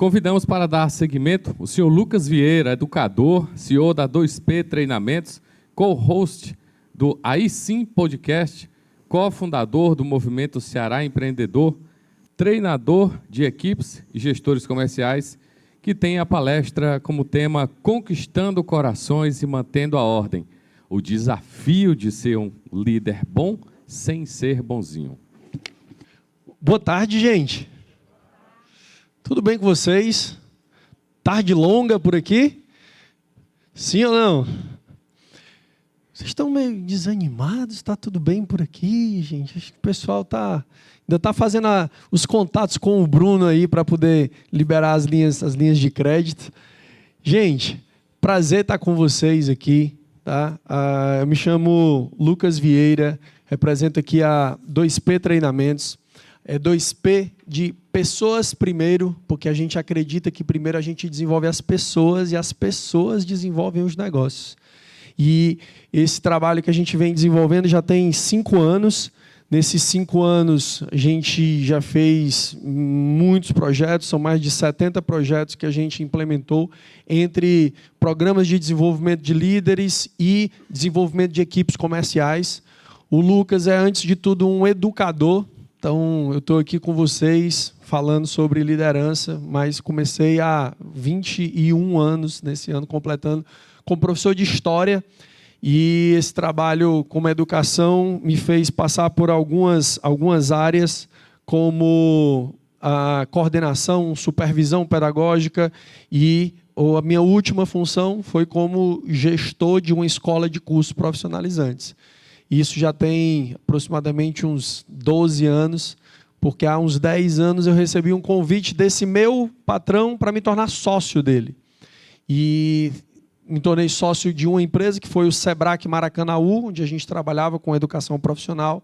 convidamos para dar seguimento o senhor Lucas Vieira, educador, CEO da 2P Treinamentos, co-host do Aí Sim Podcast, cofundador do Movimento Ceará Empreendedor, treinador de equipes e gestores comerciais, que tem a palestra como tema Conquistando Corações e Mantendo a Ordem, o desafio de ser um líder bom sem ser bonzinho. Boa tarde, gente. Tudo bem com vocês? Tarde longa por aqui? Sim ou não? Vocês estão meio desanimados? Está tudo bem por aqui, gente? Acho que o pessoal ainda está fazendo os contatos com o Bruno aí para poder liberar as linhas de crédito. Gente, prazer estar com vocês aqui. Tá? Eu me chamo Lucas Vieira, represento aqui a 2P Treinamentos. É 2P de pessoas primeiro, porque a gente acredita que primeiro a gente desenvolve as pessoas e as pessoas desenvolvem os negócios. E esse trabalho que a gente vem desenvolvendo já tem 5 anos. Nesses 5 anos, a gente já fez muitos projetos, são mais de 70 projetos que a gente implementou entre programas de desenvolvimento de líderes e desenvolvimento de equipes comerciais. O Lucas é, antes de tudo, um educador. Então, eu estou aqui com vocês falando sobre liderança, mas comecei há 21 anos, nesse ano, completando, como professor de História. E esse trabalho como educação me fez passar por algumas áreas, como a coordenação, supervisão pedagógica, e a minha última função foi como gestor de uma escola de cursos profissionalizantes. Isso já tem aproximadamente uns 12 anos, porque há uns 10 anos eu recebi um convite desse meu patrão para me tornar sócio dele. E me tornei sócio de uma empresa que foi o Sebrae Maracanaú, onde a gente trabalhava com educação profissional,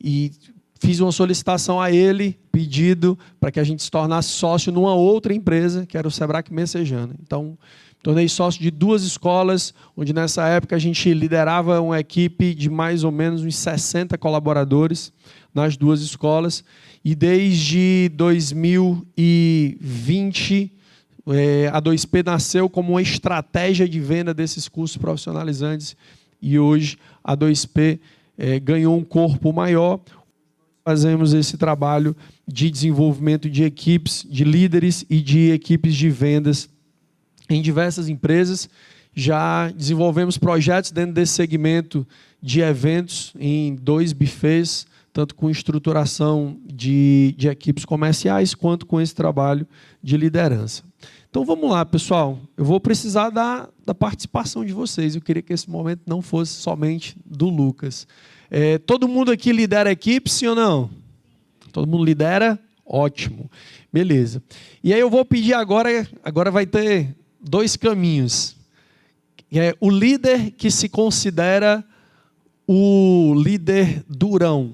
e fiz uma solicitação a ele, pedido para que a gente se tornasse sócio numa outra empresa, que era o Sebrae Messejana. Então, tornei sócio de 2 escolas, onde nessa época a gente liderava uma equipe de mais ou menos uns 60 colaboradores nas 2 escolas. E desde 2020, a 2P nasceu como uma estratégia de venda desses cursos profissionalizantes. E hoje a 2P ganhou um corpo maior. Fazemos esse trabalho de desenvolvimento de equipes, de líderes e de equipes de vendas em diversas empresas. Já desenvolvemos projetos dentro desse segmento de eventos em 2 buffets, tanto com estruturação de equipes comerciais, quanto com esse trabalho de liderança. Então vamos lá, pessoal. Eu vou precisar da participação de vocês. Eu queria que esse momento não fosse somente do Lucas. Todo mundo aqui lidera equipe, sim ou não? Todo mundo lidera? Ótimo. Beleza. E aí eu vou pedir agora vai ter 2 caminhos. O líder que se considera o líder durão.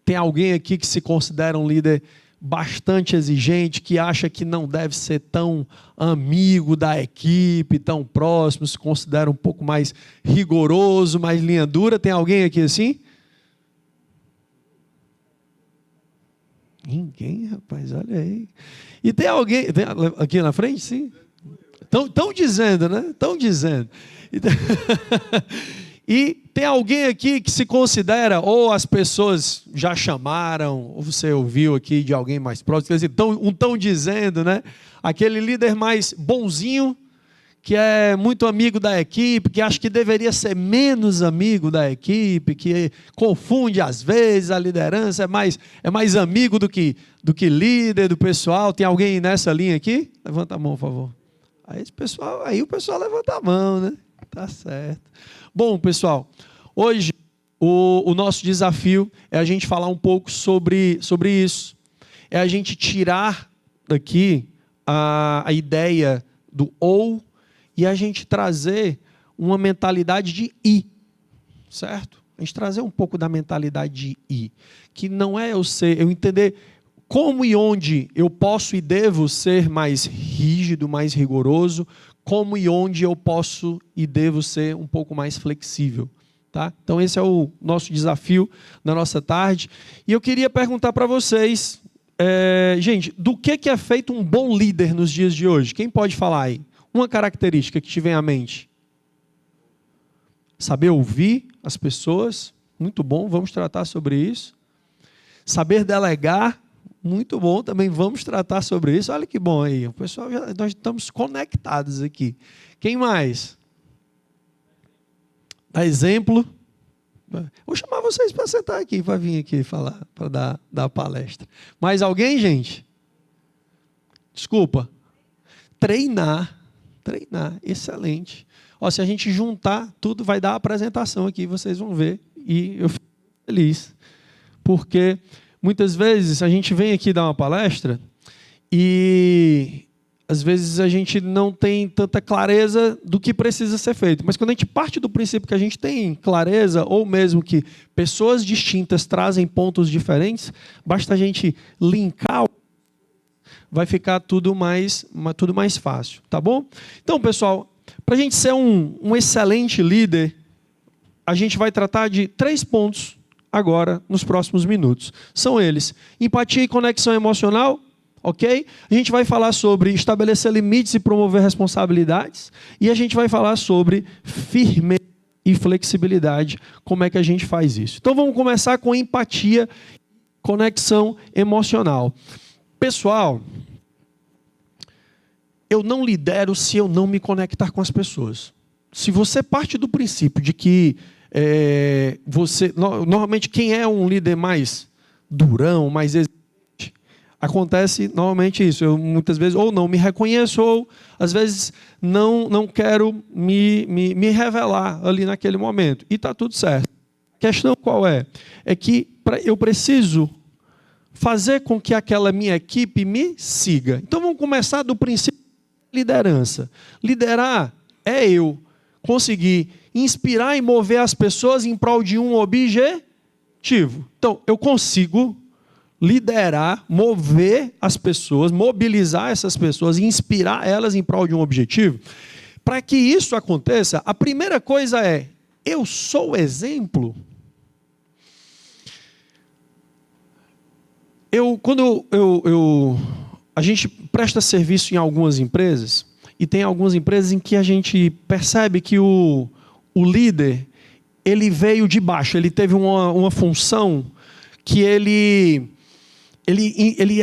Tem alguém aqui que se considera um líder bastante exigente, que acha que não deve ser tão amigo da equipe, tão próximo, se considera um pouco mais rigoroso, mais linha dura? Tem alguém aqui assim? Ninguém, rapaz, olha aí. E tem alguém aqui na frente, sim? Estão dizendo, né? Estão dizendo. E tem alguém aqui que se considera, ou as pessoas já chamaram, ou você ouviu aqui de alguém mais próximo, estão dizendo, né? Aquele líder mais bonzinho, que é muito amigo da equipe, que acha que deveria ser menos amigo da equipe, que confunde às vezes a liderança, é mais amigo do que líder do pessoal. Tem alguém nessa linha aqui? Levanta a mão, por favor. Aí o pessoal levanta a mão, né? Tá certo. Bom, pessoal, hoje o nosso desafio é a gente falar um pouco sobre isso. É a gente tirar daqui a ideia do ou e a gente trazer uma mentalidade de I, certo? A gente trazer um pouco da mentalidade de I, que não é eu entender como e onde eu posso e devo ser mais rígido, mais rigoroso, como e onde eu posso e devo ser um pouco mais flexível. Tá? Então esse é o nosso desafio na nossa tarde. E eu queria perguntar para vocês, Gente, do que é feito um bom líder nos dias de hoje? Quem pode falar aí? Uma característica que te vem à mente. Saber ouvir as pessoas, muito bom, vamos tratar sobre isso. Saber delegar, muito bom, também vamos tratar sobre isso. Olha que bom aí, o pessoal, nós estamos conectados aqui. Quem mais? Dá exemplo. Vou chamar vocês para sentar aqui, para vir aqui falar, para dar palestra. Mais alguém, gente? Desculpa. Treinar, excelente. Se a gente juntar tudo, vai dar a apresentação aqui, vocês vão ver. E eu fico feliz. Porque muitas vezes a gente vem aqui dar uma palestra e às vezes a gente não tem tanta clareza do que precisa ser feito. Mas quando a gente parte do princípio que a gente tem clareza, ou mesmo que pessoas distintas trazem pontos diferentes, basta a gente linkar, vai ficar tudo mais fácil, tá bom? Então, pessoal, para a gente ser um excelente líder, a gente vai tratar de 3 pontos agora, nos próximos minutos. São eles: empatia e conexão emocional, ok? A gente vai falar sobre estabelecer limites e promover responsabilidades. E a gente vai falar sobre firmeza e flexibilidade. Como é que a gente faz isso? Então vamos começar com empatia e conexão emocional. Pessoal, eu não lidero se eu não me conectar com as pessoas. Se você parte do princípio de que normalmente quem é um líder mais durão, mais exigente, acontece normalmente isso. Eu muitas vezes ou não me reconheço, ou às vezes não quero me revelar ali naquele momento. E está tudo certo. A questão qual é? É que eu preciso fazer com que aquela minha equipe me siga. Então vamos começar do princípio de liderança. Liderar é eu conseguir inspirar e mover as pessoas em prol de um objetivo. Então, eu consigo liderar, mover as pessoas, mobilizar essas pessoas e inspirar elas em prol de um objetivo. Para que isso aconteça, a primeira coisa é: eu sou exemplo. Quando a gente presta serviço em algumas empresas, e tem algumas empresas em que a gente percebe que o líder, ele veio de baixo, ele teve uma função que ele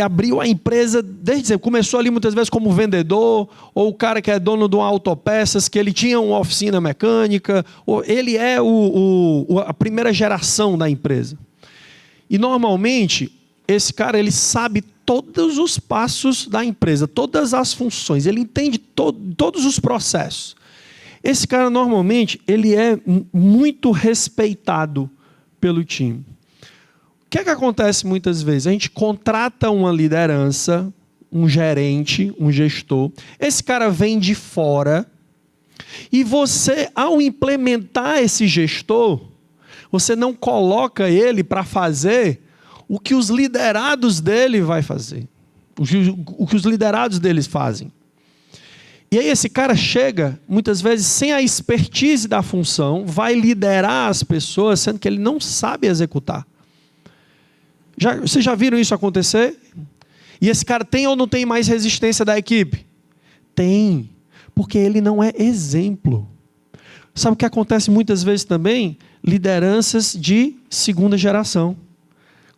abriu a empresa desde sempre. Começou ali muitas vezes como vendedor, ou o cara que é dono de uma autopeças, que ele tinha uma oficina mecânica, ou ele é a primeira geração da empresa. E normalmente, esse cara, ele sabe todos os passos da empresa, todas as funções, ele entende todos os processos. Esse cara, normalmente, ele é muito respeitado pelo time. O que acontece muitas vezes? A gente contrata uma liderança, um gerente, um gestor. Esse cara vem de fora e você, ao implementar esse gestor, você não coloca ele para fazer o que os liderados dele vai fazer. O que os liderados deles fazem. E aí esse cara chega, muitas vezes, sem a expertise da função, vai liderar as pessoas, sendo que ele não sabe executar. Vocês já viram isso acontecer? E esse cara tem ou não tem mais resistência da equipe? Tem, porque ele não é exemplo. Sabe o que acontece muitas vezes também? Lideranças de segunda geração.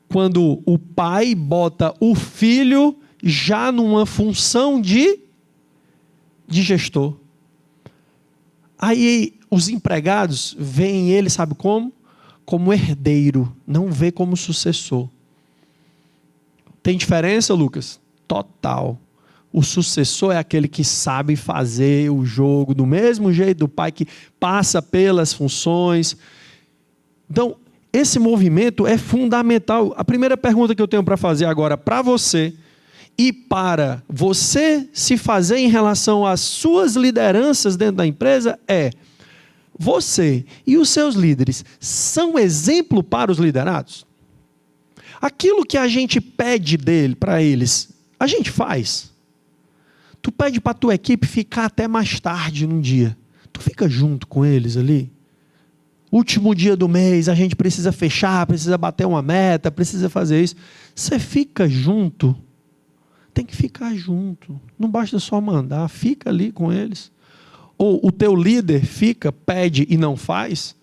Quando o pai bota o filho já numa função de gestor. Aí os empregados veem ele, sabe como? Como herdeiro, não vê como sucessor. Tem diferença, Lucas? Total. O sucessor é aquele que sabe fazer o jogo do mesmo jeito do pai, que passa pelas funções. Então, esse movimento é fundamental. A primeira pergunta que eu tenho para fazer agora para você, e para você se fazer em relação às suas lideranças dentro da empresa, é: você e os seus líderes são exemplo para os liderados? Aquilo que a gente pede para eles, a gente faz. Tu pede para a tua equipe ficar até mais tarde num dia. Tu fica junto com eles ali? Último dia do mês, a gente precisa fechar, precisa bater uma meta, precisa fazer isso. Você fica junto, tem que ficar junto. Não basta só mandar, fica ali com eles. Ou o teu líder fica, pede e não faz.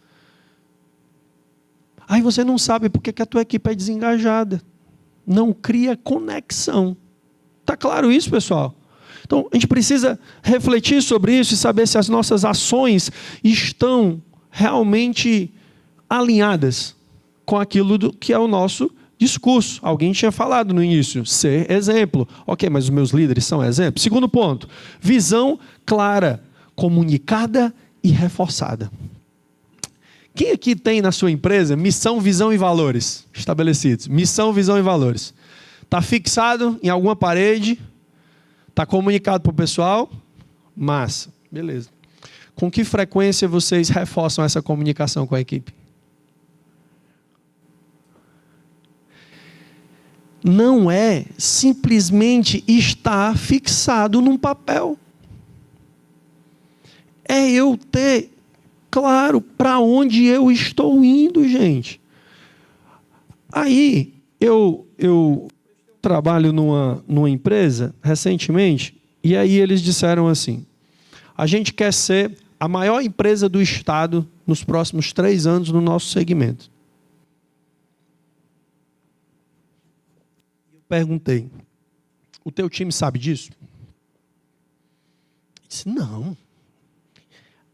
Aí você não sabe porque que a tua equipe é desengajada. Não cria conexão. Está claro isso, pessoal? Então, a gente precisa refletir sobre isso e saber se as nossas ações estão realmente alinhadas com aquilo que é o nosso discurso. Alguém tinha falado no início, ser exemplo. Ok, mas os meus líderes são exemplo? Segundo ponto, visão clara, comunicada e reforçada. Quem aqui tem na sua empresa missão, visão e valores estabelecidos? Missão, visão e valores. Está fixado em alguma parede? Está comunicado para o pessoal? Massa, beleza. Com que frequência vocês reforçam essa comunicação com a equipe? Não é simplesmente estar fixado num papel. É eu ter claro para onde eu estou indo, gente. Aí, eu trabalho numa empresa recentemente, e aí eles disseram assim, a gente quer ser a maior empresa do estado nos próximos 3 anos no nosso segmento. Eu perguntei, o teu time sabe disso? Ele disse, não.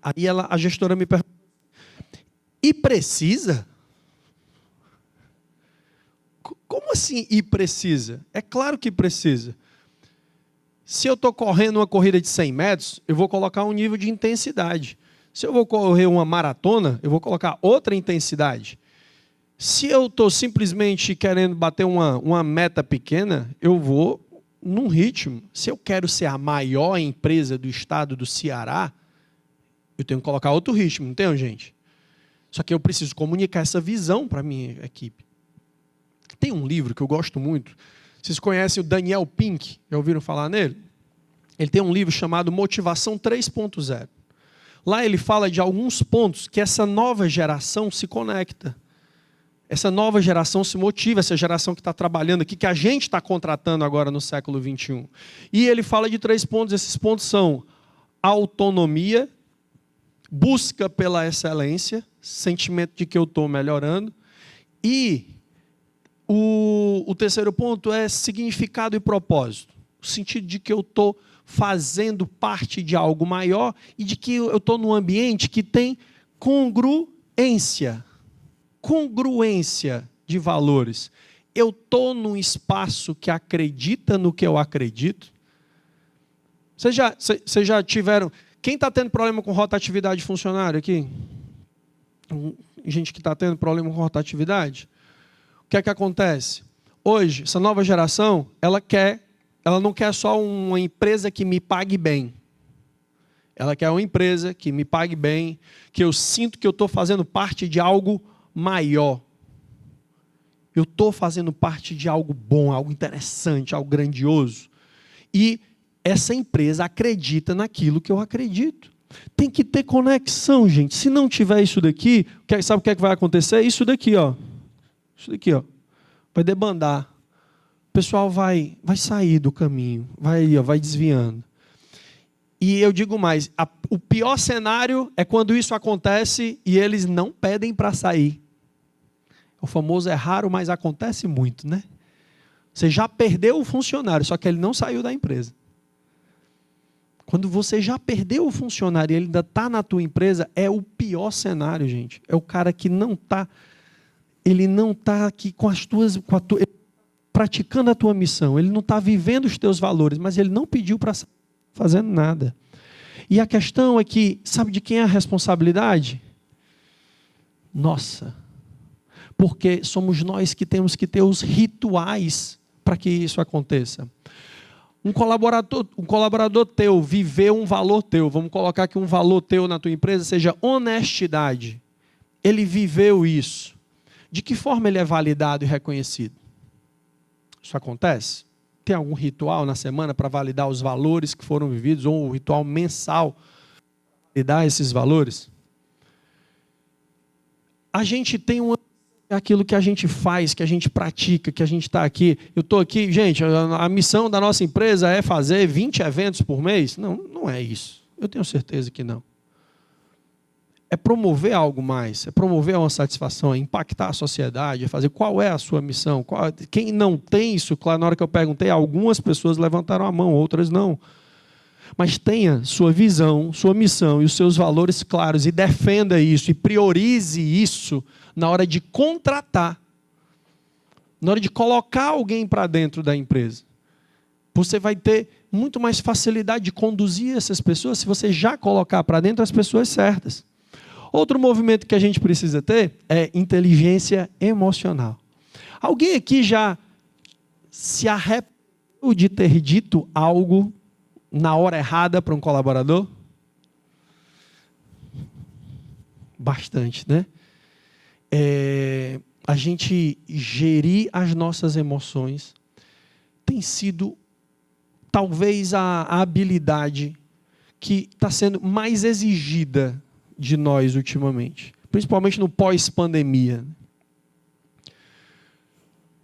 Aí a gestora me perguntou, e precisa? Como assim e precisa? É claro que precisa. Se eu estou correndo uma corrida de 100 metros, eu vou colocar um nível de intensidade. Se eu vou correr uma maratona, eu vou colocar outra intensidade. Se eu estou simplesmente querendo bater uma meta pequena, eu vou num ritmo. Se eu quero ser a maior empresa do estado do Ceará, eu tenho que colocar outro ritmo, não tenho, gente? Só que eu preciso comunicar essa visão para a minha equipe. Tem um livro que eu gosto muito. Vocês conhecem o Daniel Pink? Já ouviram falar nele? Ele tem um livro chamado Motivação 3.0. Lá ele fala de alguns pontos que essa nova geração se conecta. Essa nova geração se motiva, essa geração que está trabalhando aqui, que a gente está contratando agora no século XXI. E ele fala de 3 pontos. Esses pontos são autonomia, busca pela excelência, sentimento de que eu estou melhorando, e o terceiro ponto é significado e propósito. O sentido de que eu estou fazendo parte de algo maior e de que eu estou num ambiente que tem congruência. Congruência de valores. Eu estou num espaço que acredita no que eu acredito. Vocês já tiveram... Quem está tendo problema com rotatividade de funcionário aqui? Gente que está tendo problema com rotatividade? O que é que acontece? Hoje, essa nova geração, ela não quer só uma empresa que me pague bem. Ela quer uma empresa que me pague bem, que eu sinto que eu estou fazendo parte de algo maior. Eu estou fazendo parte de algo bom, algo interessante, algo grandioso. E essa empresa acredita naquilo que eu acredito. Tem que ter conexão, gente. Se não tiver isso daqui, sabe o que é que vai acontecer? Isso daqui, ó. Isso daqui, ó, vai debandar. O pessoal vai sair do caminho, vai desviando. E eu digo mais, o pior cenário é quando isso acontece e eles não pedem para sair. O famoso é raro, mas acontece muito, né? Você já perdeu o funcionário, só que ele não saiu da empresa. Quando você já perdeu o funcionário e ele ainda está na tua empresa, é o pior cenário, gente. É o cara que não está... Ele não está aqui praticando a tua missão, ele não está vivendo os teus valores, mas ele não pediu para fazer nada. E a questão é que, sabe de quem é a responsabilidade? Nossa. Porque somos nós que temos que ter os rituais para que isso aconteça. Um colaborador teu viveu um valor teu, vamos colocar que um valor teu na tua empresa seja honestidade. Ele viveu isso. De que forma ele é validado e reconhecido? Isso acontece? Tem algum ritual na semana para validar os valores que foram vividos, ou um ritual mensal para validar esses valores? a gente tem aquilo que a gente faz, que a gente pratica, que a gente está aqui. Eu estou aqui, gente, a missão da nossa empresa é fazer 20 eventos por mês? Não, não é isso. Eu tenho certeza que não. É promover algo mais, é promover uma satisfação, é impactar a sociedade, é fazer qual é a sua missão. Quem não tem isso, claro, na hora que eu perguntei, algumas pessoas levantaram a mão, outras não. Mas tenha sua visão, sua missão e os seus valores claros e defenda isso e priorize isso na hora de contratar, na hora de colocar alguém para dentro da empresa. Você vai ter muito mais facilidade de conduzir essas pessoas se você já colocar para dentro as pessoas certas. Outro movimento que a gente precisa ter é inteligência emocional. Alguém aqui já se arrependeu de ter dito algo na hora errada para um colaborador? Bastante, né? A gente gerir as nossas emoções tem sido talvez a habilidade que está sendo mais exigida de nós ultimamente, principalmente no pós-pandemia.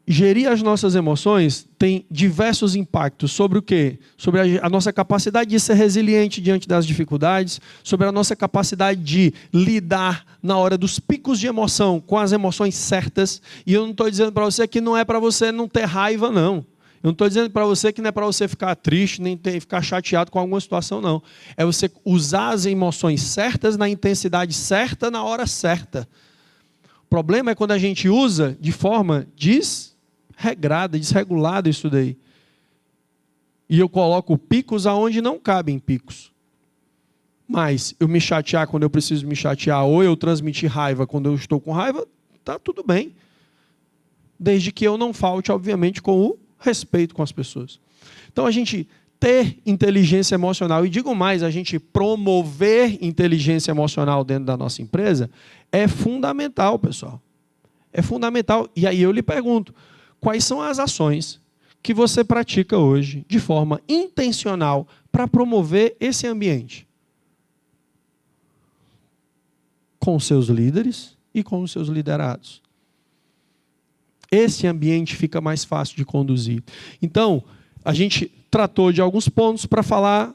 Gerir as nossas emoções tem diversos impactos sobre o quê? Sobre a nossa capacidade de ser resiliente diante das dificuldades, sobre a nossa capacidade de lidar na hora dos picos de emoção com as emoções certas. E eu não estou dizendo para você que não é para você não ter raiva, não. Eu não estou dizendo para você que não é para você ficar triste, nem ficar chateado com alguma situação, não. É você usar as emoções certas, na intensidade certa, na hora certa. O problema é quando a gente usa de forma desregrada, desregulada isso daí. E eu coloco picos aonde não cabem picos. Mas eu me chatear quando eu preciso me chatear, ou eu transmitir raiva quando eu estou com raiva, está tudo bem. Desde que eu não falte, obviamente, com o respeito com as pessoas. Então, a gente ter inteligência emocional, e digo mais, a gente promover inteligência emocional dentro da nossa empresa, é fundamental, pessoal. É fundamental. E aí eu lhe pergunto, quais são as ações que você pratica hoje, de forma intencional, para promover esse ambiente? Com os seus líderes e com os seus liderados. Esse ambiente fica mais fácil de conduzir. Então, a gente tratou de alguns pontos para falar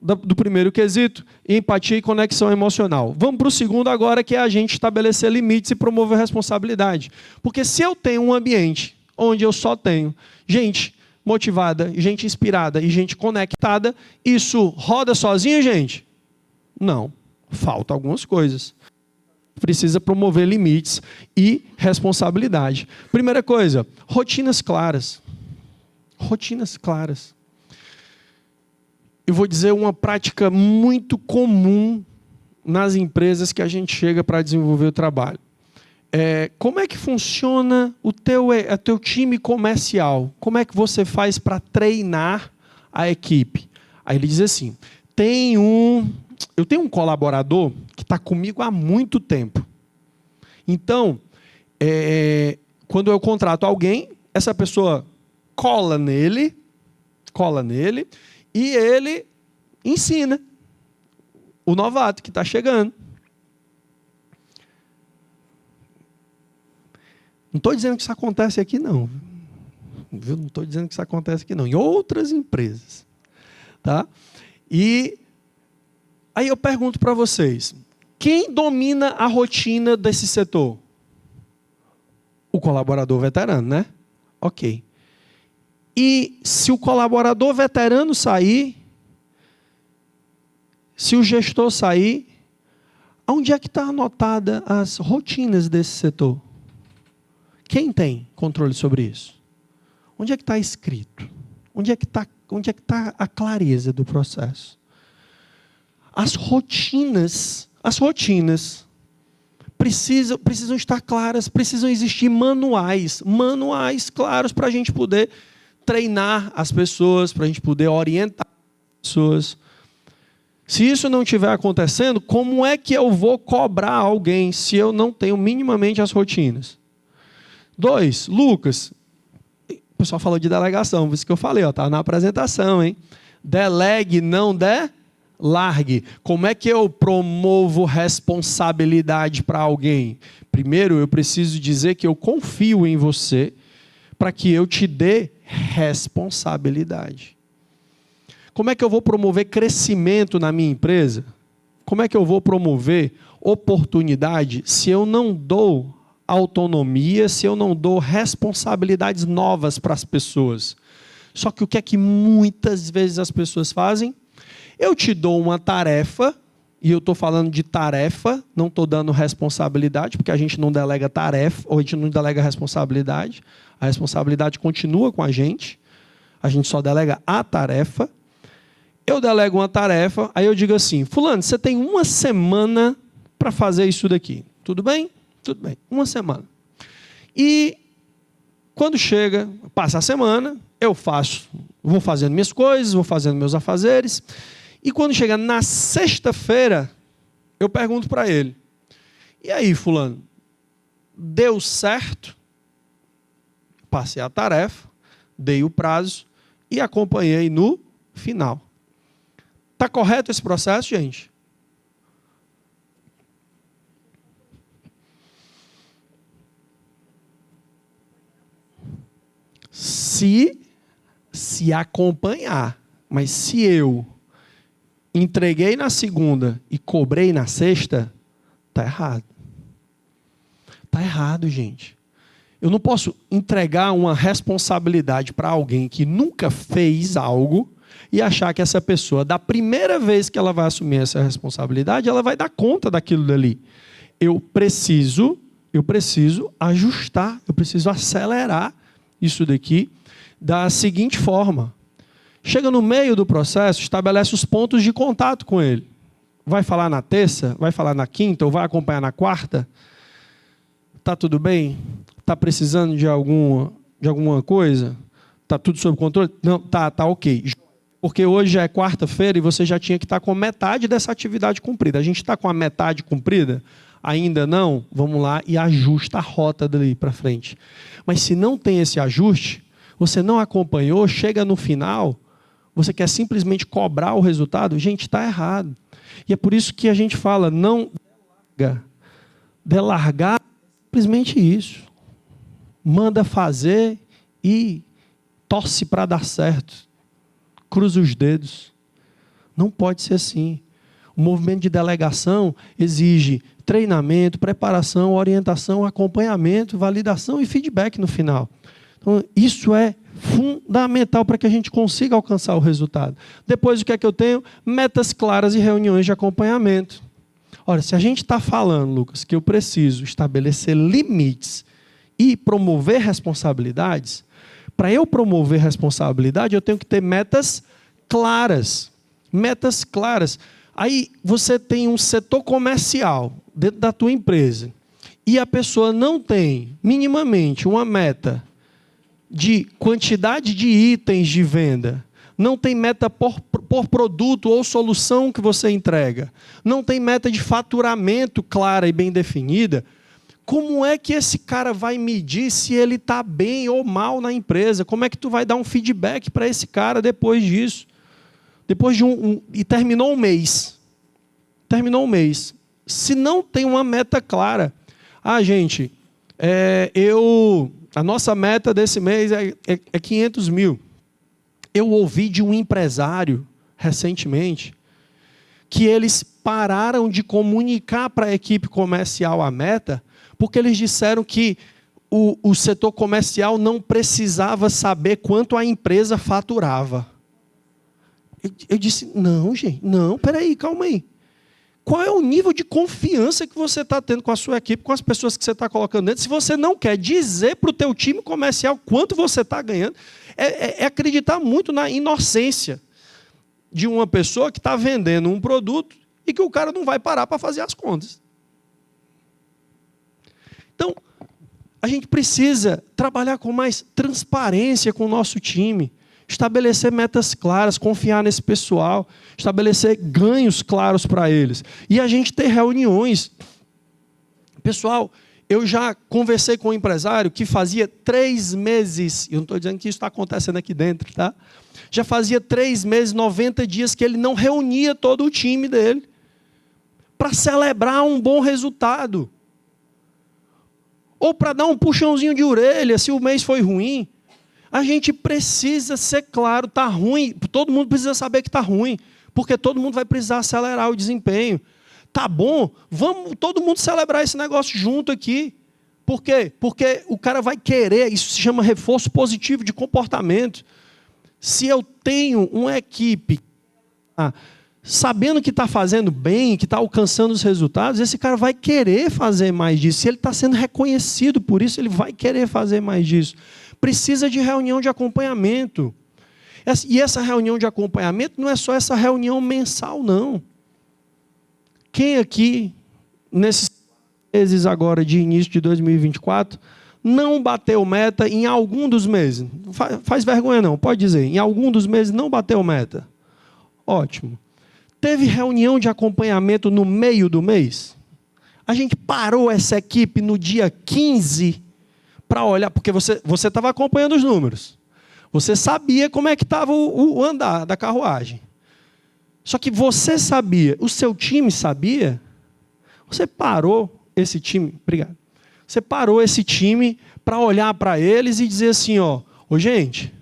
do primeiro quesito, empatia e conexão emocional. Vamos para o segundo agora, que é a gente estabelecer limites e promover responsabilidade. Porque se eu tenho um ambiente onde eu só tenho gente motivada, gente inspirada e gente conectada, isso roda sozinho, gente? Não. Faltam algumas coisas. Precisa promover limites e responsabilidade. Primeira coisa, rotinas claras. Rotinas claras. Eu vou dizer uma prática muito comum nas empresas que a gente chega para desenvolver o trabalho. Como é que funciona o teu time comercial? Como é que você faz para treinar a equipe? Aí ele diz assim, eu tenho um colaborador que está comigo há muito tempo. Então, quando eu contrato alguém, essa pessoa cola nele, e ele ensina o novato que está chegando. Não estou dizendo que isso acontece aqui, não. Não estou dizendo que isso acontece aqui, não. Em outras empresas. Tá? E aí eu pergunto para vocês, quem domina a rotina desse setor? O colaborador veterano, né? Ok. E se o colaborador veterano sair, se o gestor sair, onde é que está anotada as rotinas desse setor? Quem tem controle sobre isso? Onde é que está escrito? Onde é que está a clareza do processo? As rotinas precisam estar claras, precisam existir manuais claros para a gente poder treinar as pessoas, para a gente poder orientar as pessoas. Se isso não estiver acontecendo, como é que eu vou cobrar alguém se eu não tenho minimamente as rotinas? 2, Lucas, o pessoal falou de delegação, por isso que eu falei, está na apresentação, hein? Delegue, não largue. Como é que eu promovo responsabilidade para alguém? Primeiro, eu preciso dizer que eu confio em você para que eu te dê responsabilidade. Como é que eu vou promover crescimento na minha empresa? Como é que eu vou promover oportunidade se eu não dou autonomia, se eu não dou responsabilidades novas para as pessoas? Só que o que é que muitas vezes as pessoas fazem? Eu te dou uma tarefa, e eu estou falando de tarefa, não estou dando responsabilidade, porque a gente não delega tarefa, ou a gente não delega responsabilidade. A responsabilidade continua com a gente só delega a tarefa. Eu delego uma tarefa, aí eu digo assim, fulano, você tem uma semana para fazer isso daqui. Tudo bem? Tudo bem. Uma semana. E quando chega, passa a semana, eu faço, vou fazendo minhas coisas, vou fazendo meus afazeres, e quando chega na sexta-feira, eu pergunto para ele, e aí, fulano, deu certo? Passei a tarefa, dei o prazo e acompanhei no final. Está correto esse processo, gente? Se acompanhar, mas se eu entreguei na segunda e cobrei na sexta, está errado. Está errado, gente. Eu não posso entregar uma responsabilidade para alguém que nunca fez algo e achar que essa pessoa, da primeira vez que ela vai assumir essa responsabilidade, ela vai dar conta daquilo dali. Eu preciso ajustar, eu preciso acelerar isso daqui da seguinte forma. Chega no meio do processo, estabelece os pontos de contato com ele. Vai falar na terça, vai falar na quinta, ou vai acompanhar na quarta? Está tudo bem? Está precisando de alguma coisa? Está tudo sob controle? Não, tá ok. Porque hoje já é quarta-feira e você já tinha que estar com metade dessa atividade cumprida. A gente está com a metade cumprida? Ainda não? Vamos lá e ajusta a rota dali para frente. Mas se não tem esse ajuste, você não acompanhou, chega no final, você quer simplesmente cobrar o resultado? Gente, está errado. E é por isso que a gente fala, não delarga. Delargar é simplesmente isso. Manda fazer e torce para dar certo. Cruza os dedos. Não pode ser assim. O movimento de delegação exige treinamento, preparação, orientação, acompanhamento, validação e feedback no final. Então, isso é fundamental para que a gente consiga alcançar o resultado. Depois, o que é que eu tenho? Metas claras e reuniões de acompanhamento. Ora, se a gente está falando, Lucas, que eu preciso estabelecer limites e promover responsabilidades, para eu promover responsabilidade, eu tenho que ter metas claras. Metas claras. Aí você tem um setor comercial dentro da tua empresa e a pessoa não tem minimamente uma meta de quantidade de itens de venda, não tem meta por produto ou solução que você entrega, não tem meta de faturamento clara e bem definida, como é que esse cara vai medir se ele está bem ou mal na empresa? Como é que tu vai dar um feedback para esse cara depois disso? Depois de e terminou um mês. Terminou um mês. Se não tem uma meta clara. Gente, a nossa meta desse mês é 500 mil. Eu ouvi de um empresário, recentemente, que eles pararam de comunicar para a equipe comercial a meta, porque eles disseram que o setor comercial não precisava saber quanto a empresa faturava. Eu disse, não, gente, não, peraí, calma aí. Qual é o nível de confiança que você está tendo com a sua equipe, com as pessoas que você está colocando dentro? Se você não quer dizer para o teu time comercial quanto você está ganhando, é acreditar muito na inocência de uma pessoa que está vendendo um produto e que o cara não vai parar para fazer as contas. Então, a gente precisa trabalhar com mais transparência com o nosso time, estabelecer metas claras, confiar nesse pessoal, estabelecer ganhos claros para eles. E a gente ter reuniões. Pessoal, eu já conversei com um empresário que fazia 3 meses, eu não estou dizendo que isso está acontecendo aqui dentro, tá? Já fazia 3 meses, 90 dias que ele não reunia todo o time dele para celebrar um bom resultado. ou para dar um puxãozinho de orelha se o mês foi ruim. A gente precisa ser claro, está ruim, todo mundo precisa saber que está ruim, porque todo mundo vai precisar acelerar o desempenho. Tá bom, vamos todo mundo celebrar esse negócio junto aqui. Por quê? Porque o cara vai querer, isso se chama reforço positivo de comportamento. Se eu tenho uma equipe sabendo que está fazendo bem, que está alcançando os resultados, esse cara vai querer fazer mais disso. Se ele está sendo reconhecido por isso, ele vai querer fazer mais disso. Precisa de reunião de acompanhamento. E essa reunião de acompanhamento não é só essa reunião mensal, não. Quem aqui, nesses meses agora de início de 2024, não bateu meta em algum dos meses? Faz vergonha não, pode dizer. Em algum dos meses não bateu meta? Ótimo. Teve reunião de acompanhamento no meio do mês? A gente parou essa equipe no dia 15 para olhar, porque você estava acompanhando os números. Você sabia como é que estava o andar da carruagem. Só que você sabia, o seu time sabia, você parou esse time, obrigado. Você parou esse time para olhar para eles e dizer assim, gente,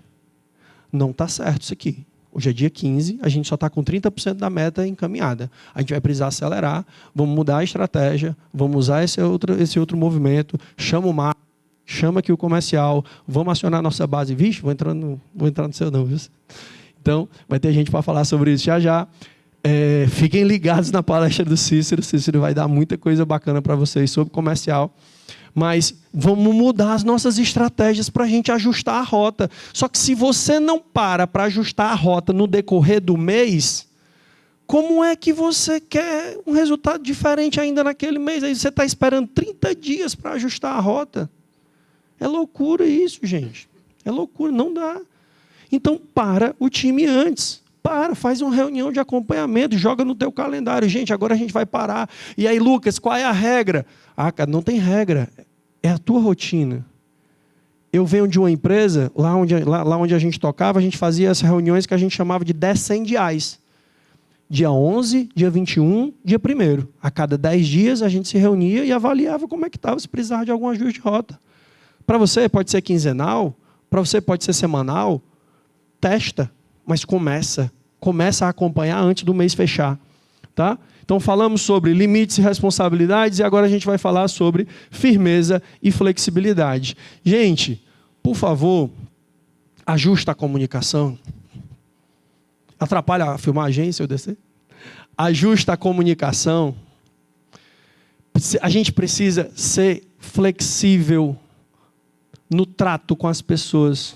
não está certo isso aqui. Hoje é dia 15, a gente só está com 30% da meta encaminhada. A gente vai precisar acelerar, vamos mudar a estratégia, vamos usar esse outro movimento, chama o marketing, chama aqui o comercial, vamos acionar a nossa base. Vixe, vou entrar no seu não, viu? Então, vai ter gente para falar sobre isso já. Fiquem ligados na palestra do Cícero. O Cícero vai dar muita coisa bacana para vocês sobre comercial. Mas vamos mudar as nossas estratégias para a gente ajustar a rota. Só que se você não para ajustar a rota no decorrer do mês, como é que você quer um resultado diferente ainda naquele mês? Aí você está esperando 30 dias para ajustar a rota. É loucura isso, gente. É loucura, não dá. Então, para o time antes. Faz uma reunião de acompanhamento, joga no teu calendário. Gente, agora a gente vai parar. E aí, Lucas, qual é a regra? Cara, não tem regra. É a tua rotina. Eu venho de uma empresa, lá onde a gente tocava, a gente fazia essas reuniões que a gente chamava de decendiais. Dia 11, dia 21, dia 1º. A cada 10 dias a gente se reunia e avaliava como é que estava, se precisava de algum ajuste de rota. Para você pode ser quinzenal, para você pode ser semanal. Testa, mas começa a acompanhar antes do mês fechar. Tá? Então, falamos sobre limites e responsabilidades e agora a gente vai falar sobre firmeza e flexibilidade. Gente, por favor, ajusta a comunicação. Atrapalha a filmagem, se eu descer? Ajusta a comunicação. A gente precisa ser flexível no trato com as pessoas.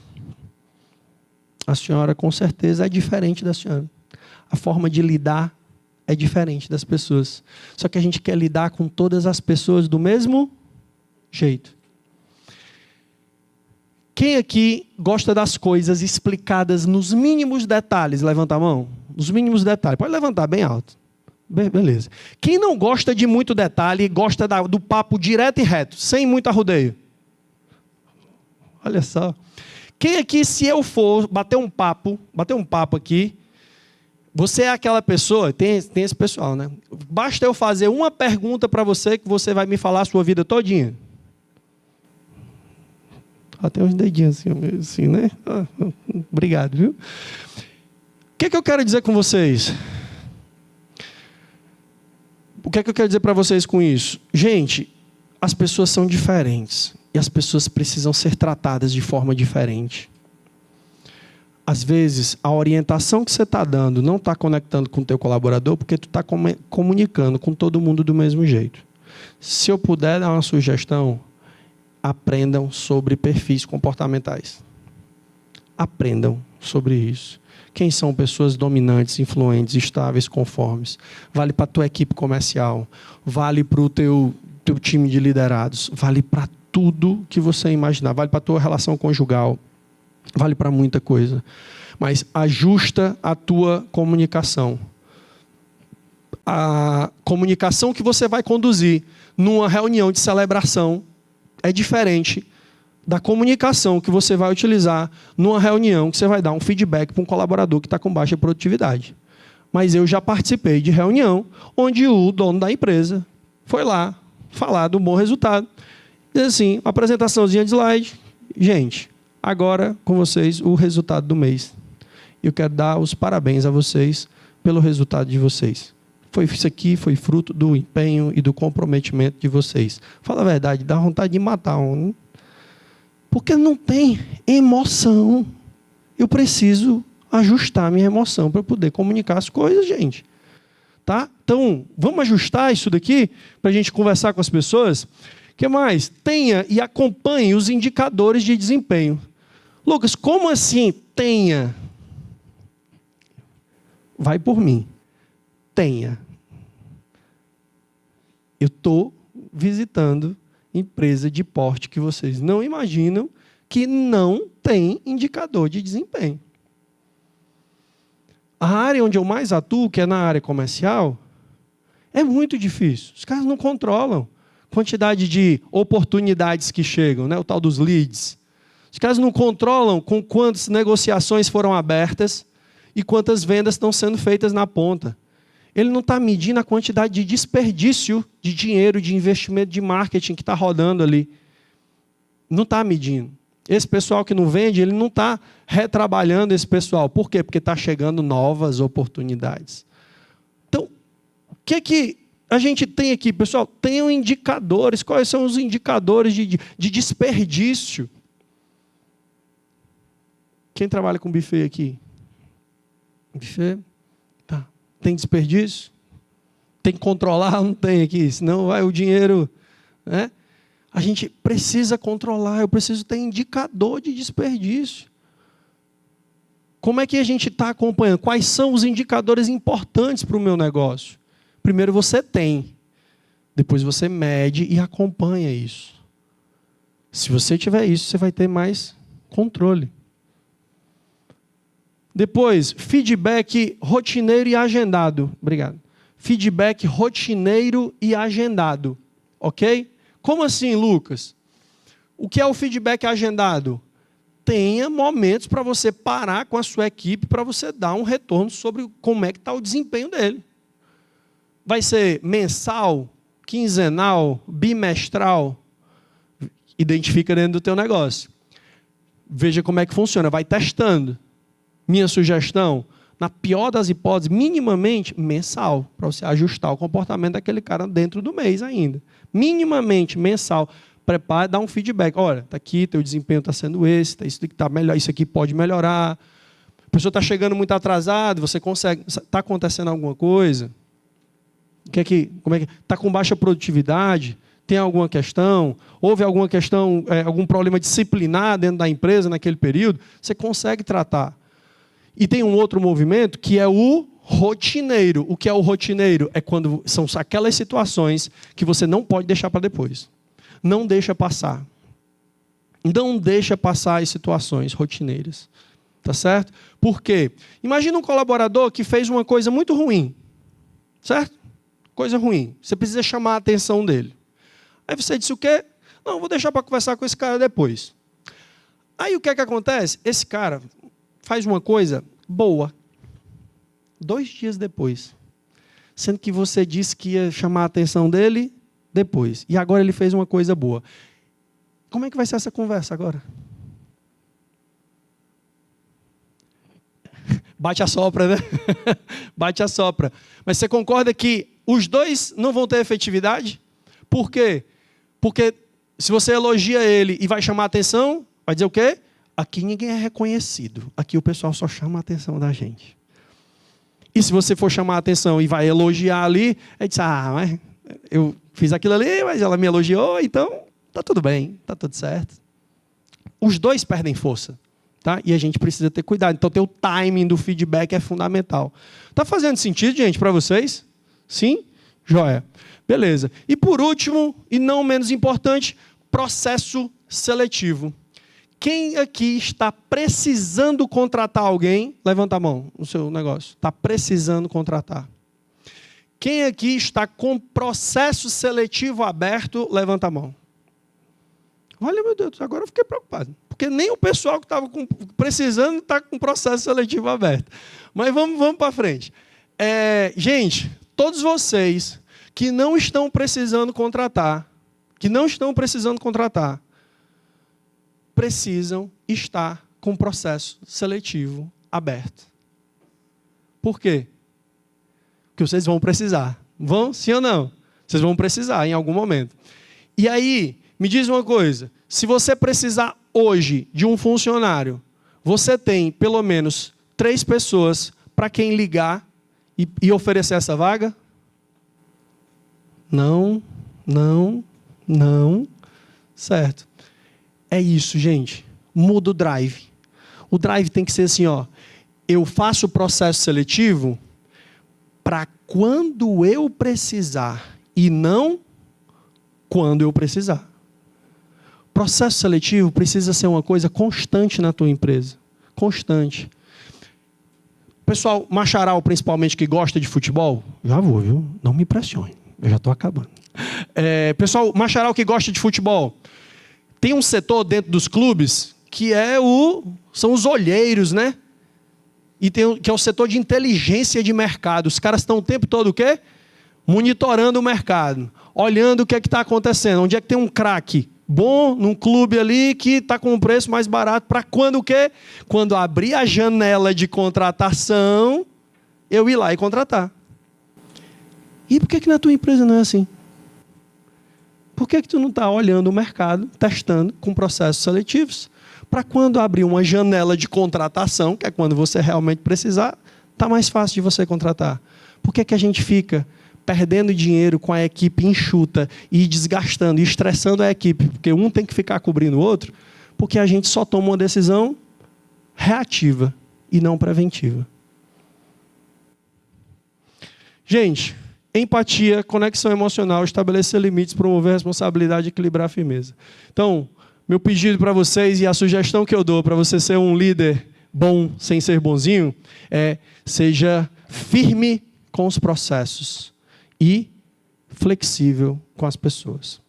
A senhora, com certeza, é diferente da senhora. A forma de lidar é diferente das pessoas. Só que a gente quer lidar com todas as pessoas do mesmo jeito. Quem aqui gosta das coisas explicadas nos mínimos detalhes? Levanta a mão. Nos mínimos detalhes. Pode levantar bem alto. Beleza. Quem não gosta de muito detalhe, gosta do papo direto e reto, sem muito arrodeio? Olha só. Quem aqui, se eu for bater um papo aqui, você é aquela pessoa, tem esse pessoal, né? Basta eu fazer uma pergunta para você que você vai me falar a sua vida todinha. Tem uns dedinhos assim, né? Obrigado, viu? O que eu quero dizer com vocês? O que eu quero dizer para vocês com isso? Gente, as pessoas são diferentes. E as pessoas precisam ser tratadas de forma diferente. Às vezes, a orientação que você está dando não está conectando com o teu colaborador porque tu está comunicando com todo mundo do mesmo jeito. Se eu puder dar uma sugestão, aprendam sobre perfis comportamentais. Aprendam sobre isso. Quem são pessoas dominantes, influentes, estáveis, conformes? Vale para a tua equipe comercial, vale para o teu time de liderados, vale para tudo que você imaginar, vale para a tua relação conjugal, vale para muita coisa. Mas ajusta a tua comunicação. A comunicação que você vai conduzir numa reunião de celebração é diferente da comunicação que você vai utilizar numa reunião que você vai dar um feedback para um colaborador que está com baixa produtividade. Mas eu já participei de reunião onde o dono da empresa foi lá falar do bom resultado. Diz assim, uma apresentaçãozinha de slide. Gente, agora com vocês o resultado do mês. Eu quero dar os parabéns a vocês pelo resultado de vocês. Isso aqui foi fruto do empenho e do comprometimento de vocês. Fala a verdade, dá vontade de matar um. Porque não tem emoção. Eu preciso ajustar a minha emoção para poder comunicar as coisas, gente. Tá? Então, vamos ajustar isso daqui para a gente conversar com as pessoas. O que mais? Tenha e acompanhe os indicadores de desempenho. Lucas, como assim tenha? Vai por mim. Tenha. Eu estou visitando empresa de porte que vocês não imaginam que não tem indicador de desempenho. A área onde eu mais atuo, que é na área comercial, é muito difícil. Os caras não controlam a quantidade de oportunidades que chegam, né? O tal dos leads. Os caras não controlam com quantas negociações foram abertas e quantas vendas estão sendo feitas na ponta. Ele não está medindo a quantidade de desperdício de dinheiro, de investimento de marketing que está rodando ali. Não está medindo. Esse pessoal que não vende, ele não está retrabalhando esse pessoal. Por quê? Porque está chegando novas oportunidades. Então, o que a gente tem aqui, pessoal? Tenham indicadores. Quais são os indicadores de desperdício? Quem trabalha com buffet aqui? Buffet? Tá. Tem desperdício? Tem que controlar? Não tem aqui. Senão vai o dinheiro... né? A gente precisa controlar, eu preciso ter indicador de desperdício. Como é que a gente está acompanhando? Quais são os indicadores importantes para o meu negócio? Primeiro você tem, depois você mede e acompanha isso. Se você tiver isso, você vai ter mais controle. Depois, feedback rotineiro e agendado. Obrigado. Feedback rotineiro e agendado. Ok? Como assim, Lucas? O que é o feedback agendado? Tenha momentos para você parar com a sua equipe para você dar um retorno sobre como é que está o desempenho dele. Vai ser mensal, quinzenal, bimestral? Identifica dentro do teu negócio. Veja como é que funciona, vai testando. Minha sugestão, na pior das hipóteses, minimamente mensal, para você ajustar o comportamento daquele cara dentro do mês ainda. Minimamente mensal. Prepare, dá um feedback. Olha, está aqui, teu desempenho está sendo esse, isso aqui está melhor, isso aqui pode melhorar. A pessoa está chegando muito atrasado, você consegue. Está acontecendo alguma coisa? Como é que está com baixa produtividade? Tem alguma questão? Houve alguma questão, algum problema disciplinar dentro da empresa naquele período? Você consegue tratar. E tem um outro movimento que é o rotineiro. O que é o rotineiro? É quando são aquelas situações que você não pode deixar para depois. Não deixa passar. Não deixa passar as situações rotineiras. Tá certo? Por quê? Imagina um colaborador que fez uma coisa muito ruim. Certo? Coisa ruim. Você precisa chamar a atenção dele. Aí você disse o quê? Não, vou deixar para conversar com esse cara depois. Aí o que é que acontece? Esse cara faz uma coisa boa. 2 dias depois. Sendo que você disse que ia chamar a atenção dele depois. E agora ele fez uma coisa boa. Como é que vai ser essa conversa agora? Bate a sopra, né? Bate a sopra. Mas você concorda que os dois não vão ter efetividade? Por quê? Porque se você elogia ele e vai chamar a atenção, vai dizer o quê? Aqui ninguém é reconhecido. Aqui o pessoal só chama a atenção da gente. E se você for chamar a atenção e vai elogiar ali, aí diz, mas eu fiz aquilo ali, mas ela me elogiou, então está tudo bem, está tudo certo. Os dois perdem força. Tá? E a gente precisa ter cuidado. Então, ter o timing do feedback é fundamental. Está fazendo sentido, gente, para vocês? Sim? Joia. Beleza. E por último, e não menos importante, processo seletivo. Quem aqui está precisando contratar alguém? Levanta a mão no seu negócio. Está precisando contratar. Quem aqui está com processo seletivo aberto? Levanta a mão. Olha, meu Deus, agora eu fiquei preocupado. Porque nem o pessoal que estava precisando está com processo seletivo aberto. Mas vamos para frente. Gente, todos vocês que não estão precisando contratar, que não estão precisando contratar, precisam estar com o processo seletivo aberto. Por quê? Porque vocês vão precisar. Vão? Sim ou não? Vocês vão precisar em algum momento. E aí, me diz uma coisa. Se você precisar hoje de um funcionário, você tem pelo menos 3 pessoas para quem ligar e oferecer essa vaga? Não. Certo. É isso, gente. Muda o drive. O drive tem que ser assim, ó. Eu faço o processo seletivo para quando eu precisar e não quando eu precisar. Processo seletivo precisa ser uma coisa constante na tua empresa. Constante. Pessoal, macharal principalmente que gosta de futebol, já vou, viu? Não me pressione, eu já estou acabando. Pessoal, macharal que gosta de futebol, tem um setor dentro dos clubes que são os olheiros, né? Que é o setor de inteligência de mercado. Os caras estão o tempo todo o quê? Monitorando o mercado, olhando o que é que está acontecendo, onde é que tem um craque bom num clube ali que está com um preço mais barato, para quando o quê? Quando abrir a janela de contratação, eu ir lá e contratar. E por que na tua empresa não é assim? Por que tu não está olhando o mercado, testando com processos seletivos, para quando abrir uma janela de contratação, que é quando você realmente precisar, está mais fácil de você contratar? Por que a gente fica perdendo dinheiro com a equipe enxuta e desgastando e estressando a equipe, porque um tem que ficar cobrindo o outro, porque a gente só toma uma decisão reativa e não preventiva. Gente, empatia, conexão emocional, estabelecer limites, promover responsabilidade, equilibrar a firmeza. Então, meu pedido para vocês e a sugestão que eu dou para você ser um líder bom sem ser bonzinho é: seja firme com os processos e flexível com as pessoas.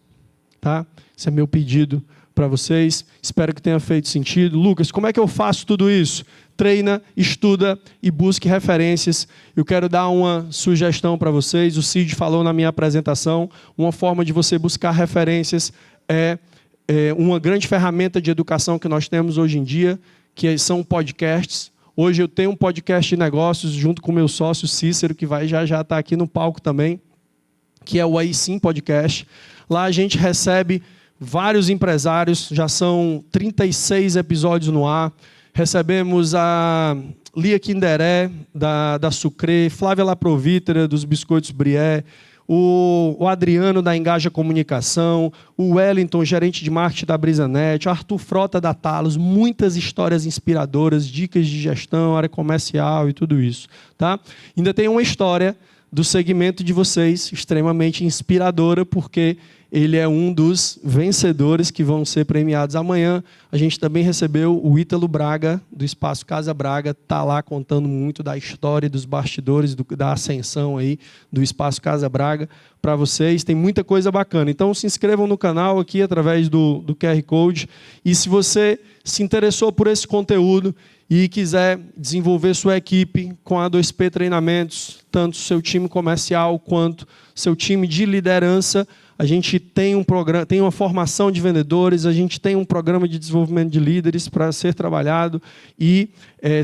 Tá? Esse é meu pedido para vocês. Espero que tenha feito sentido. Lucas, como é que eu faço tudo isso? Treina, estuda e busque referências. Eu quero dar uma sugestão para vocês. O Cid falou na minha apresentação. Uma forma de você buscar referências é uma grande ferramenta de educação que nós temos hoje em dia, que são podcasts. Hoje eu tenho um podcast de negócios junto com o meu sócio Cícero, que vai já estar aqui no palco também, que é o Aí Sim Podcast. Lá a gente recebe vários empresários, já são 36 episódios no ar. Recebemos a Lia Kinderé, da Sucre, Flávia Laprovítera, dos Biscoitos Brié, o Adriano, da Engaja Comunicação, o Wellington, gerente de marketing da Brisanet, o Arthur Frota, da Talos, muitas histórias inspiradoras, dicas de gestão, área comercial e tudo isso. Tá? Ainda tem uma história do segmento de vocês, extremamente inspiradora, porque ele é um dos vencedores que vão ser premiados amanhã. A gente também recebeu o Ítalo Braga, do Espaço Casa Braga, está lá contando muito da história, dos bastidores, da ascensão aí do Espaço Casa Braga para vocês. Tem muita coisa bacana. Então, se inscrevam no canal aqui através do QR Code. E se você se interessou por esse conteúdo e quiser desenvolver sua equipe com a 2P Treinamentos, tanto seu time comercial quanto seu time de liderança, a gente tem um programa, tem uma formação de vendedores, a gente tem um programa de desenvolvimento de líderes para ser trabalhado. E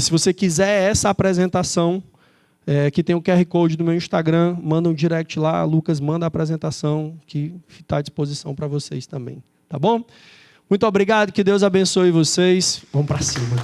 se você quiser essa apresentação, que tem o QR Code do meu Instagram, manda um direct lá, Lucas manda a apresentação que está à disposição para vocês também. Tá bom? Muito obrigado, que Deus abençoe vocês. Vamos para cima.